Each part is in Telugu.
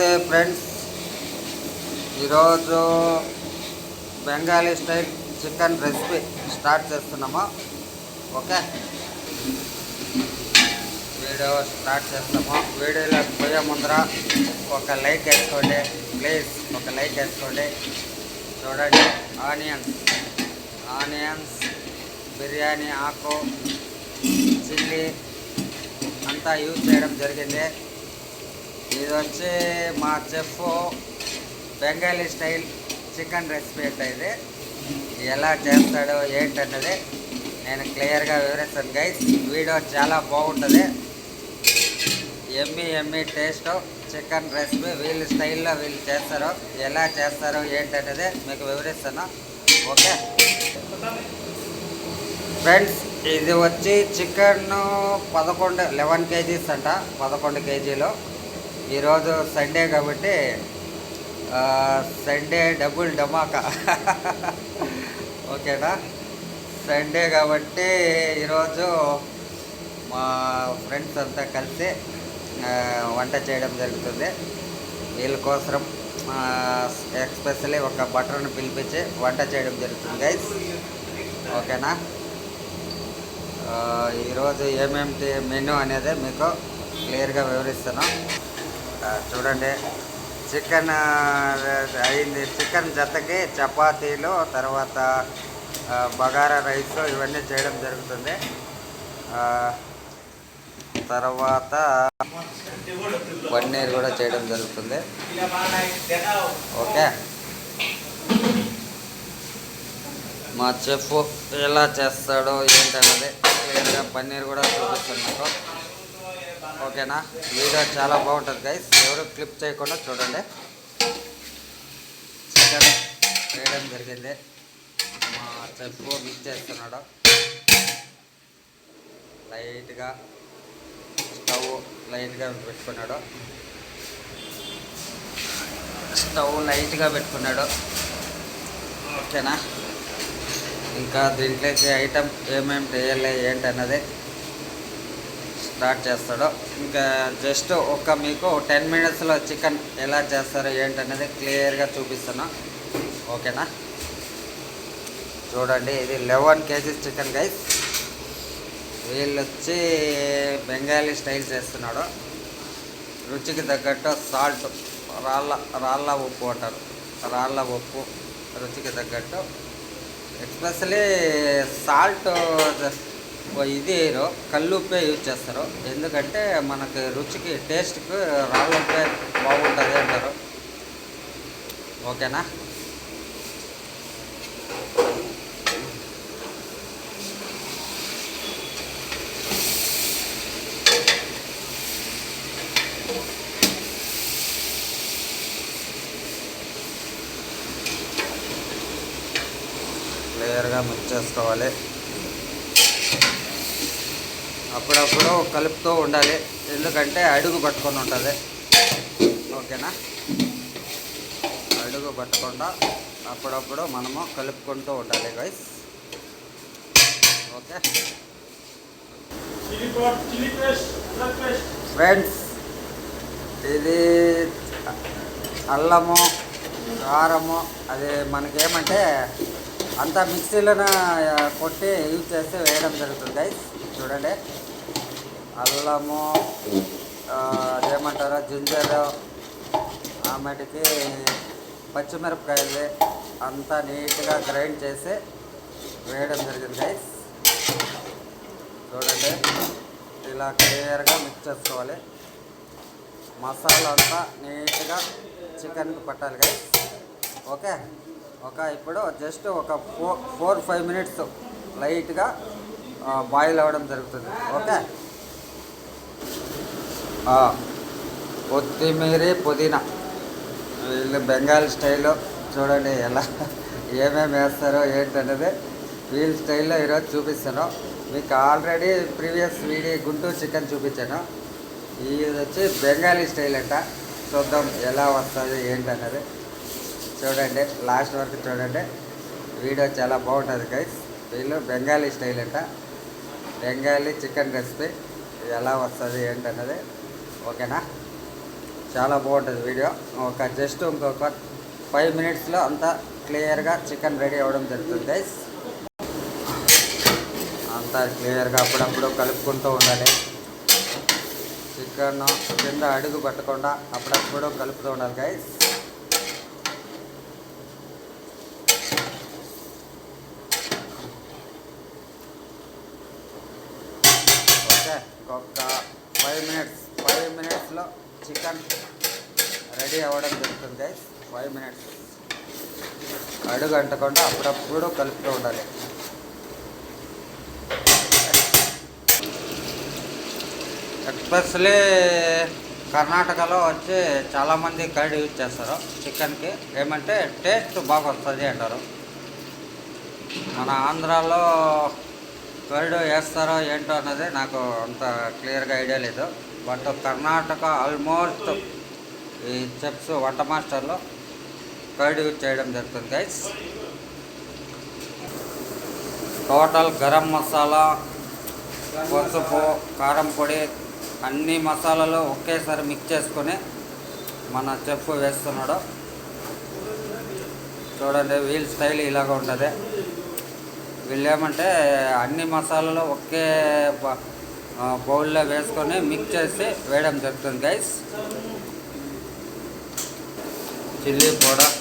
నమస్తే ఫ్రెండ్స్, ఈరోజు Bengali style chicken recipe start చేస్తున్నాము. ఓకే, వీడియో స్టార్ట్ చేస్తాము. వీడియోలోకి పోయే ముందర ఒక లైక్ వేసుకోండి ప్లీజ్, ఒక లైక్ వేసుకోండి. చూడండి, ఆనియన్స్ బిర్యానీ ఆకు చిల్లీ అంతా యూజ్ చేయడం జరిగింది. ఇది వచ్చి మా chef Bengali style chicken recipe అంటే ఇది ఎలా చేస్తాడో ఏంటన్నది నేను క్లియర్గా వివరిస్తాను గైస్. వీడియో చాలా బాగుంటుంది. ఎమ్మి టేస్ట్ చికెన్ రెసిపీ వీళ్ళ స్టైల్లో వీళ్ళు చేస్తారో ఎలా చేస్తారో ఏంటన్నది మీకు వివరిస్తాను. ఓకే ఫ్రెండ్స్, ఇది వచ్చి చికెన్ 11 కేజీస్ అంట, 11 కేజీలు. ఈరోజు సండే కాబట్టి సండే డబుల్ ధమాకా. ఓకేనా, సండే కాబట్టి ఈరోజు మా ఫ్రెండ్స్ అంతా కలిసి వంట చేయడం జరుగుతుంది. వీళ్ళ కోసం ఎస్పెషల్లీ ఒక బటర్ని పిలిపించి వంట చేయడం జరుగుతుంది గైస్. ఓకేనా, ఈరోజు ఏమేమి మెనూ అనేది మీకు క్లియర్గా వివరిస్తాను. చూడండి, చికెన్ అయింది. చికెన్ జతకి చపాతీలు, తర్వాత బగారా రైస్ ఇవన్నీ చేయడం జరుగుతుంది. తర్వాత పన్నీర్ కూడా చేయడం జరుగుతుంది. ఓకే, మా చెఫ్ ఎలా చేస్తాడో ఏంటన్నది క్లియర్గా పన్నీర్ కూడా చూపిస్తాను మీకు. ఓకేనా, వీడియో చాలా బాగుంటుంది గైస్, ఎవరు క్లిప్ చేయకుండా చూడండి. చికెన్ వేయడం జరిగింది. మా చెఫ్ మిక్స్ చేస్తున్నాడు. లైట్గా స్టవ్ పెట్టుకున్నాడు. ఓకేనా, ఇంకా దీంట్లోకి ఐటమ్ ఏమేమి వేయాలి ఏంటన్నది స్టార్ట్ చేస్తాడు. ఇంకా జస్ట్ మీకు 10 మినిట్స్లో చికెన్ ఎలా చేస్తారో ఏంటనేది క్లియర్గా చూపిస్తాను. ఓకేనా, చూడండి, ఇది 11 కేజీస్ చికెన్ గైస్. వీళ్ళు వచ్చి బెంగాలీ స్టైల్ చేస్తున్నాడు. రుచికి తగ్గట్టు సాల్ట్, రాళ్ళ ఉప్పు అంటారు, రాళ్ళ ఉప్పు రుచికి తగ్గట్టు. ఎస్పెషలీ సాల్ట్ ఇది కల్లుప్పే యూజ్ చేస్తారు, ఎందుకంటే మనకి రుచికి టేస్ట్కి రాళ్ళ ఉప్పే బాగుంటుంది అంటారు. ఓకేనా, క్లియర్గా మిక్స్ చేసుకోవాలి. అప్పుడప్పుడు కలుపుతూ ఉండాలి, ఎందుకంటే అడుగు పట్టుకొని ఉంటుంది. ఓకేనా, అడుగు పట్టకుండా అప్పుడప్పుడు మనము కలుపుకుంటూ ఉండాలి గైస్. ఓకే ఫ్రెండ్స్, ఇది అల్లము కారము అది మనకేమంటే అంతా మిక్సీలోనే కొట్టి యూజ్ చేసి వేయడం జరుగుతుంది గైస్. చూడండి, అల్లము అదేమంటారో జింజర్, ఆమెటికి పచ్చిమిరపకాయలు అంతా నీట్గా గ్రైండ్ చేసి వేయడం జరిగింది గైస్. చూడండి, ఇలా క్లియర్గా మిక్స్ చేసుకోవాలి. మసాలా అంతా నీట్గా చికెన్కి పట్టాలి గైస్. ఓకే, ఇప్పుడు జస్ట్ ఒక 4-5 మినిట్స్ లైట్గా బాయిల్ అవ్వడం జరుగుతుంది. ఓకే, కొత్తిమీర పుదీనా వీళ్ళు బెంగాల్ స్టైల్లో చూడండి ఎలా ఏమేమి వేస్తారో ఏంటనేది వీళ్ళ స్టైల్లో ఈరోజు చూపిస్తాను మీకు. Already previous video Guntur chicken చూపించాను. ఇది వచ్చి బెంగాలీ స్టైల్ అంట. చూద్దాం ఎలా వస్తుంది ఏంటన్నది. చూడండి, లాస్ట్ వరకు చూడండి, వీడియో చాలా బాగుంటుంది గైస్. వీళ్ళు బెంగాలీ స్టైల్ అంట, బెంగాలీ చికెన్ రెసిపీ ఎలా వస్తుంది ఏంటన్నది. ఓకేనా, చాలా బాగుంటుంది వీడియో. ఒక జస్ట్ ఇంకొక 5 మినిట్స్లో అంతా క్లియర్గా చికెన్ రెడీ అవ్వడం జరుగుతుంది గైస్. అంతా క్లియర్గా అప్పుడప్పుడు కలుపుకుంటూ ఉండాలి. చికెన్ కింద అడుగు పట్టకుండా అప్పుడప్పుడు కలుపుతూ ఉండాలి గైస్. ఓకే, ఇంకొక 5 మినిట్స్లో చికెన్ రెడీ అవ్వడం జరుగుతుంది గైస్. 5 మినిట్స్ అడుగు అంటకుండా అప్పుడప్పుడు కలుపుతూ ఉండాలి. ఎస్పెషలీ కర్ణాటకలో వచ్చి చాలామంది కర్డ్ యూజ్ చేస్తారు చికెన్కి. ఏమంటే టేస్ట్ బాగా వస్తుంది అంటారు. మన ఆంధ్రాలో కర్డ్ వేస్తారో ఏంటో అన్నది నాకు అంత క్లియర్గా ఐడియా లేదు. బట్ కర్ణాటక ఆల్మోస్ట్ ఈ చెఫ్స్ వంట మాస్టర్లో కర్డ్ యూజ్ చేయడం జరుగుతుంది గైస్. టోటల్ గరం మసాలా, పసుపు, కారం పొడి అన్ని మసాలాలు ఒకేసారి మిక్స్ చేసుకొని మన చెఫ్ వేస్తున్నాడు. చూడండి, వీల్ స్టైల్ ఇలాగ ఉంటుంది. వీళ్ళు ఏమంటే అన్ని మసాలాలు ఒకే బౌల్లో వేసుకొని మిక్స్ చేసి వేయడం జరుగుతుంది గైస్. చిల్లీ పౌడర్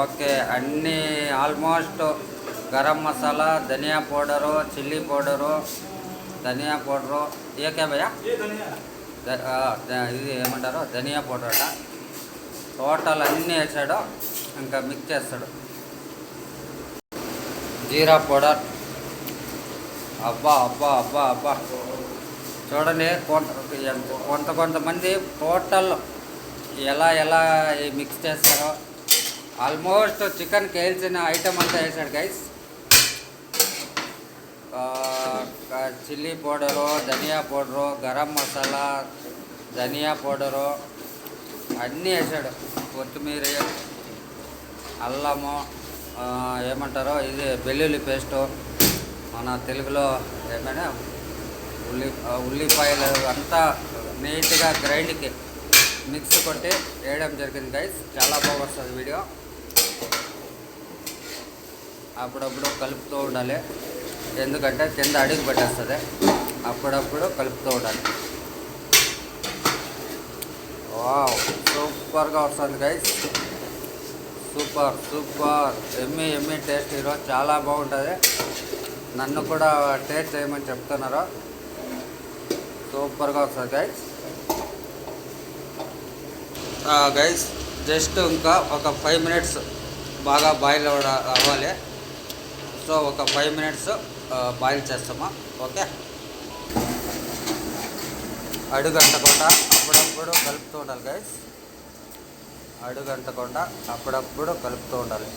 ఓకే అన్నీ ఆల్మోస్ట్ గరం మసాలా, ధనియా పౌడరు, చిల్లీ పౌడరు, ధనియా పౌడరు ఏకే భయ్యా ఇది ఏమంటారు ధనియా పౌడర్ అట. టోటల్ అన్నీ వేసాడు. ఇంకా మిక్స్ చేస్తాడు. జీరా పౌడర్ అబ్బా చూడండి. కొంతమంది టోటల్ ఎలా మిక్స్ చేస్తారో ఆల్మోస్ట్ చికెన్కి వేయాల్సిన ఐటమ్ అంతా వేసాడు గైస్. చిల్లీ పౌడరు, ధనియా పౌడరు, గరం మసాలా, ధనియా పౌడరు అన్నీ వేసాడు. కొత్తిమీర, అల్లము, ఏమంటారో ఇది వెల్లుల్లి పేస్టు, మన తెలుగులో ఏమైనా ఉల్లిపాయలు అంతా నీట్గా గ్రైండ్కి మిక్స్ కొట్టి వేయడం జరిగింది గైస్. చాలా బాగా వస్తుంది వీడియో. అప్పుడప్పుడు కలుపుతూ ఉండాలి, ఎందుకంటే కింద అడుగు పెట్టేస్తుంది. అప్పుడప్పుడు కలుపుతూ ఉండాలి. వావ్, సూపర్గా వస్తుంది గైస్. Super Emmy taste. ఈరోజు చాలా బాగుంటుంది. నన్ను కూడా టేస్ట్ చేయమని చెప్తున్నారు. సూపర్గా వస్తుంది గైస్. గైస్ జస్ట్ ఇంకా ఒక 5 మినిట్స్ బాగా బాయిల్ అవ్వాలి. సో ఒక 5 మినిట్స్ బాయిల్ చేస్తామా. ఓకే, అడుగంటకుండా అప్పుడప్పుడు కలుపుతూ ఉండాలి గైస్. అడుగంటకుండా అప్పుడప్పుడు కలుపుతూ ఉండాలి.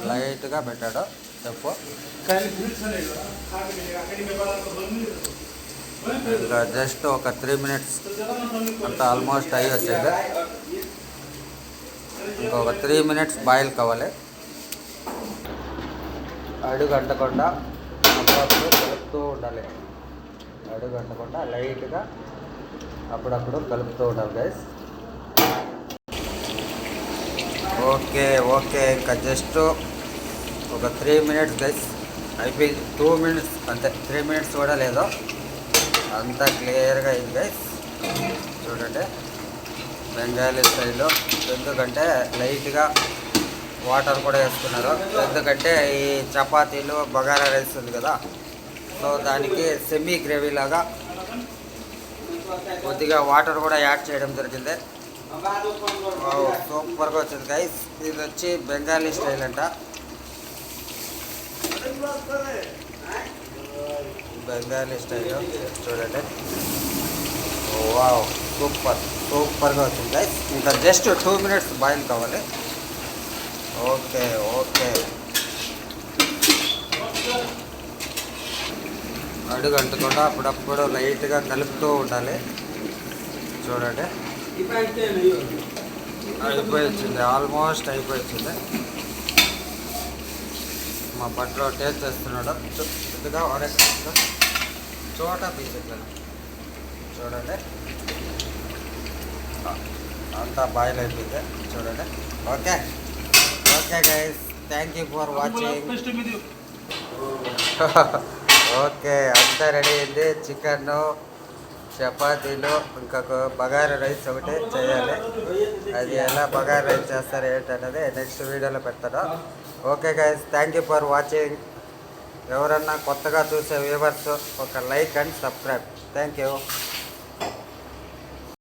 లైట్గా పెట్టాడు చెప్పు. ఇంకా జస్ట్ ఒక 3 మినిట్స్ అంత ఆల్మోస్ట్ అయ్యి వచ్చింది. ఇంకొక 3 మినిట్స్ బాయిల్ కావాలి. అడుగంటకుండా అప్పుడప్పుడు కలుపుతూ ఉండాలి. అడుగంటకుండా లైట్గా అప్పుడప్పుడు కలుపుతూ ఉండాలి గైస్. ఓకే ఇంకా జస్ట్ ఒక 3 మినిట్స్ గైస్ అయిపోయింది. 2 మినిట్స్ అంతే, 3 మినిట్స్ కూడా లేదు. అంతా క్లియర్గా అయింది గైస్. చూడండి, బెంగాలీ స్టైల్లో. ఎందుకంటే లైట్గా వాటర్ కూడా వేసుకున్నారు. ఎందుకంటే ఈ చపాతీలు, బగారా రైస్ ఉంది కదా, సో దానికి సెమీ గ్రేవీ లాగా కొద్దిగా వాటర్ కూడా యాడ్ చేయడం జరిగింది. సూపర్గా వచ్చింది గైస్. ఇది వచ్చి బెంగాలీ స్టైల్ అంట. బెంగాలీ స్టైల్ చూడండి. వావ్, సూపర్గా వచ్చింది గైస్. ఇంకా జస్ట్ 2 మినిట్స్ బాయిల్ కావాలి. ఓకే అడుగు అంటకుండా అప్పుడప్పుడు లైట్గా కలుపుతూ ఉండాలి. చూడండి, అయిపోయి వచ్చింది. ఆల్మోస్ట్ అయిపోయి వచ్చింది. మా బట్టలో టేస్ట్ చేస్తున్నాడు. కొద్దిగా చోట పీసెట్లను చూడండి అంతా బాయిల్ అయిపోయింది చూడండి. Okay okay guys, thank you for watching. Okay అంతా రెడీ అయింది. చికెన్, చపాతీలు, ఇంకొక బగారా రైస్ ఒకటి చేయాలి. అది ఎలా బగారా రైస్ చేస్తారు ఏంటనేది నెక్స్ట్ వీడియోలో పెడతాను. Okay guys, thank you for watching. ఎవరన్నా కొత్తగా చూసే వ్యూవర్స్ ఒక like and subscribe. Thank you.